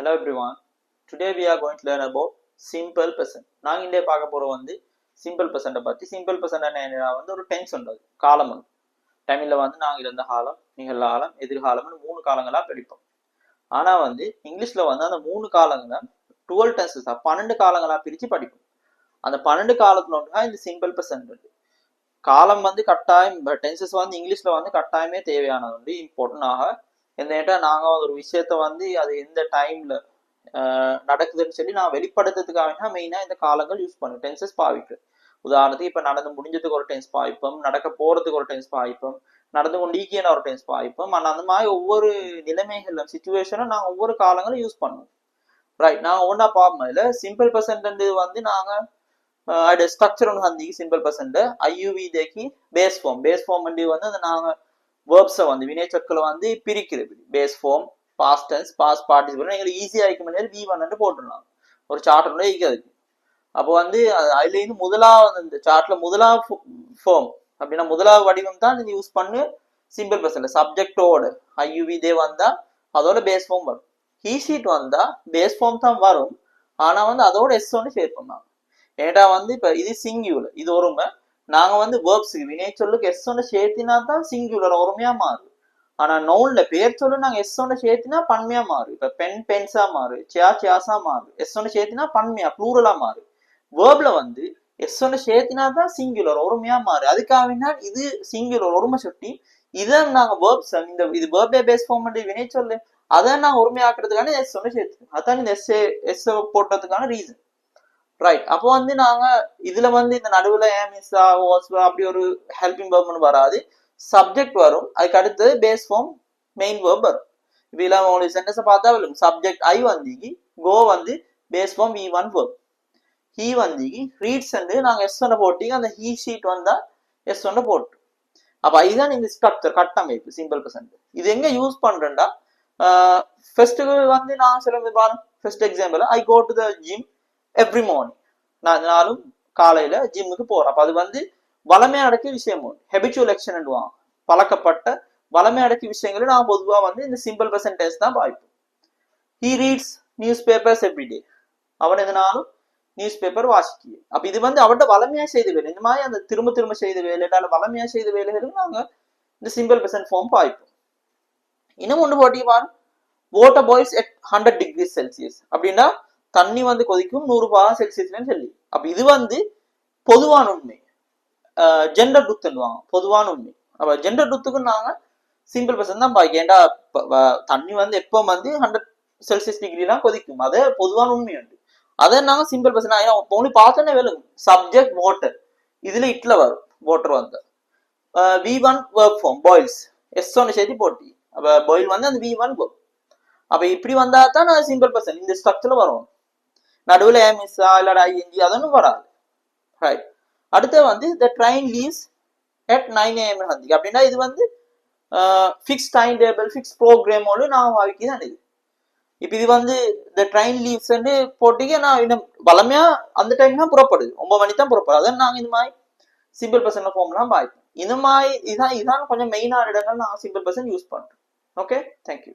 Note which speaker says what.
Speaker 1: Hello everyone. Today we are going to learn about simple present. நாங்க இங்கே பார்க்க போற வந்து simple present பத்தி. Simple present என்ன வந்து ஒரு டென்ஸ் உண்டது காலம். தமிழ்ல வந்து நாங்க இருந்த காலம், நிகழ்காலம், எதிர்காலம்னு மூணு காலங்களா பிரிப்போம். ஆனா வந்து இங்கிலீஷ்ல வந்து அந்த மூணு காலங்களை 12 tenses 12 காலங்களா பிரிச்சு படிப்போம். அந்த 12 காலத்துல ஒன்றா இந்த simple present இருக்கு. காலம் வந்து கட்டாயம் டென்சஸ் வந்து இங்கிலீஷ்ல வந்து கட்டாயமே தேவையானது வந்து இம்பார்ட்டன்டாக என்னட்டா நாங்க ஒரு விஷயத்த வந்து அது எந்த டைம்ல நடக்குதுன்னு சொல்லி நான் வெளிப்படுத்துறதுக்காக மெயினா இந்த காலங்கள் யூஸ் பண்ணுவேன் டென்சஸ் பாவிக்கிறேன். உதாரணத்துக்கு இப்ப நடந்து முடிஞ்சதுக்கு ஒரு டென்ஸ் பாவிப்போம், நடக்க போறதுக்கு ஒரு டென்ஸ் பாவிப்போம், நடந்து கொண்டு ஈக்கியான ஒரு டென்ஸ் பாவிப்போம். ஆனா அந்த மாதிரி ஒவ்வொரு நிலைமைகள்ல சிச்சுவேஷனும் நாங்க ஒவ்வொரு காலங்களும் யூஸ் பண்ணுவோம். ரைட், நாங்க ஒன்னா பார்ப்போம். சிம்பிள் பர்சன்ட் வந்து நாங்க அதோட ஸ்ட்ரக்சர் ஒன்று வந்து சிம்பிள் பர்சன்ட் ஐயூவி தேக்கி பேஸ் ஃபார்ம் வந்து நாங்க வேர்ப்ஸை வந்து வினைச்சொற்களை வந்து பிரிக்கிறது. Base form, past tense, past participle எங்களுக்கு ஈஸியா இருக்கும் V1 போட்டுடலாம் ஒரு சார்ட் ஈக்கிறதுக்கு. அப்போ வந்து அதுல இருந்து முதலாவது இந்த சார்ட்ல முதலாவது ஃபார்ம் அப்படின்னா முதலாவது வடிவம் தான் நீங்க யூஸ் பண்ணு சிம்பிள் பர்சன்ட். சப்ஜெக்டோட ஐயூவி தே வந்தா அதோட பேஸ் ஃபார்ம் வரும். ஹீ ஷீட் வந்தா பேஸ் ஃபார்ம் தான் வரும், ஆனா வந்து அதோட எஸ் ஒன்று ஷேர் பண்ணாங்க. ஏட்டா வந்து இப்ப இது சிங்கியூலர், இது ஒருமை. நாங்க வந்து வேர்ப்ஸ் வினை சொல்லுக்கு எஸ் ஒன்று சேர்த்தினா தான் சிங்கியூலர் ஒருமையா மாறும். ஆனா நவுன்ல பேர் சொல்லு நாங்க எஸ் ஒன்று சேர்த்தினா பன்மையா மாறும். இப்ப பென் பென்ஸா மாறு, சியாசா மாறு, எஸ் ஒன்று சேர்த்தினா பன்மையா ப்ளூரலா மாறு. வேர்ப்ல வந்து எஸ் ஒன்று சேர்த்தினா தான் சிங்கியூலர் ஒருமையா மாறு. அதுக்காக இது சிங்கியூலர் ஒருமை சுட்டி இதை நாங்க வேர்ப்ஸ் இந்த இது வேர்பே பேஸ் ஃபார்ம் வினை சொல்லு அதை நாங்க ஒருமையாக்குறதுக்கான எஸ் ஒன்று சேர்த்து அதான் இந்த எஸ் போட்டதுக்கான ரீசன். ரைட், அப்போ வந்து நாங்க இதுல வந்து இந்த நடுவுல ஏமிஸா வாஸ்வா அப்படி ஒரு ஹெல்பிங் வேர்ப்னு வராது. சப்ஜெக்ட் வரும், அதுக்கு அடுத்தது பேஸ் ஃபார்ம் மெயின் வேர்ப் வரும். இப்ப இல்ல உங்களுக்கு சென்டென்ஸை பார்த்தா வரும். சப்ஜெக்ட் ஐ வந்தீங்க, கோ வந்து base form V1 verb, he வந்தீங்க, ரீட்ஸ் வந்து நாங்க எஸ் ஒன்ன போட்டீங்க, அந்த ஹீ ஷீட் வந்தா எஸ் ஒன்ன போட்டு. அப்ப இதுதான் இந்த ஸ்ட்ரக்சர் கட்டமைப்பு சிம்பிள் பர்சன்ட். இது எங்க யூஸ் பண்றேன்டா ஃபர்ஸ்ட் வந்து நான் சொல்ல பாருங்க. First example, I go to the gym every morning. நான் நாளும் காலையில ஜிம்முக்கு போறேன். அப்ப அது வந்து வளமை அடக்கிய விஷயம், ஹெபிச்சுவல் ஆக்ஷன் பழக்கப்பட்ட வளமை அடக்கிய விஷயங்களை நான் பொதுவா வந்து இந்த சிம்பிள் பர்சன்ட் டென்ஸ் தான் பாய்ப்போம். He reads news papers everyday. அவன் எதனாலும் நியூஸ் பேப்பர் வாசிக்க. அப்ப இது வந்து அவட்ட வளமையா செய்த வேலை. இந்த மாதிரி அந்த திரும்ப திரும்ப செய்த வேலை வளமையா செய்த வேலைகளும் நாங்க இந்த சிம்பிள் பர்சன்ட் ஃபார்ம் பாய்ப்போம். இன்னும் ஒன்று போட்டி பாருங்க, water boys at 100 degrees Celsius அப்படின்னா தண்ணி வந்து கொதிக்கும் 100°C சொல்லி. அப்ப இது வந்து பொதுவான உண்மை, ஜெண்டர் ட்ரூத்னுவாங்க, பொதுவான உண்மை. அப்ப ஜெண்டர் ட்ரூத்துக்கு நாங்க சிம்பிள் பர்சன்ட் தான் பாய்க்க. ஏண்டா தண்ணி வந்து எப்ப வந்து 100°C கொதிக்கும், அதே பொதுவான உண்மை உண்டு. அதை நாங்க சிம்பிள் பர்சன்ட் ஒண்ணு பார்த்தோன்னே வேலும். சப்ஜெக்ட் வாட்டர், இதுல இட்ல வரும் வாட்டர் வந்து V1 verb form boils S ஒன்னு சேர்த்து போட்டி. அப்ப பாயில் வந்து அந்த V1 வேர்ப். அப்ப இப்படி வந்தா தான் நான் சிம்பிள் பர்சன்ட் இந்த ஸ்ட்ரக்சர்ல வரும். நடுவில் ஏமிஸா இல்லாட ஐஎன்ஜி அதொன்னும் வராது. ரைட், அடுத்து வந்து the train leaves at 9 AM அப்படின்னா இது வந்து ஃபிக்ஸ் டைம் டேபிள், ஃபிக்ஸ் ப்ரோக்ராமோடு நான் வாய்க்கு தான் இது. இப்ப இது வந்து the train leaves போட்டிக்கு நான் இன்னும் வளமையா அந்த டைம் தான் புறப்படுது, 9 மணி தான் புறப்படுது. அதான் நாங்க இந்த மாதிரி சிம்பிள் பர்சன்ட் ஃபார்ம்லாம் வாய்ப்போம். இந்த மாதிரி இதான் கொஞ்சம் மெயினான இடங்கள் நாங்கள் சிம்பிள் பர்சன்ட் யூஸ் பண்றோம். Okay, thank you.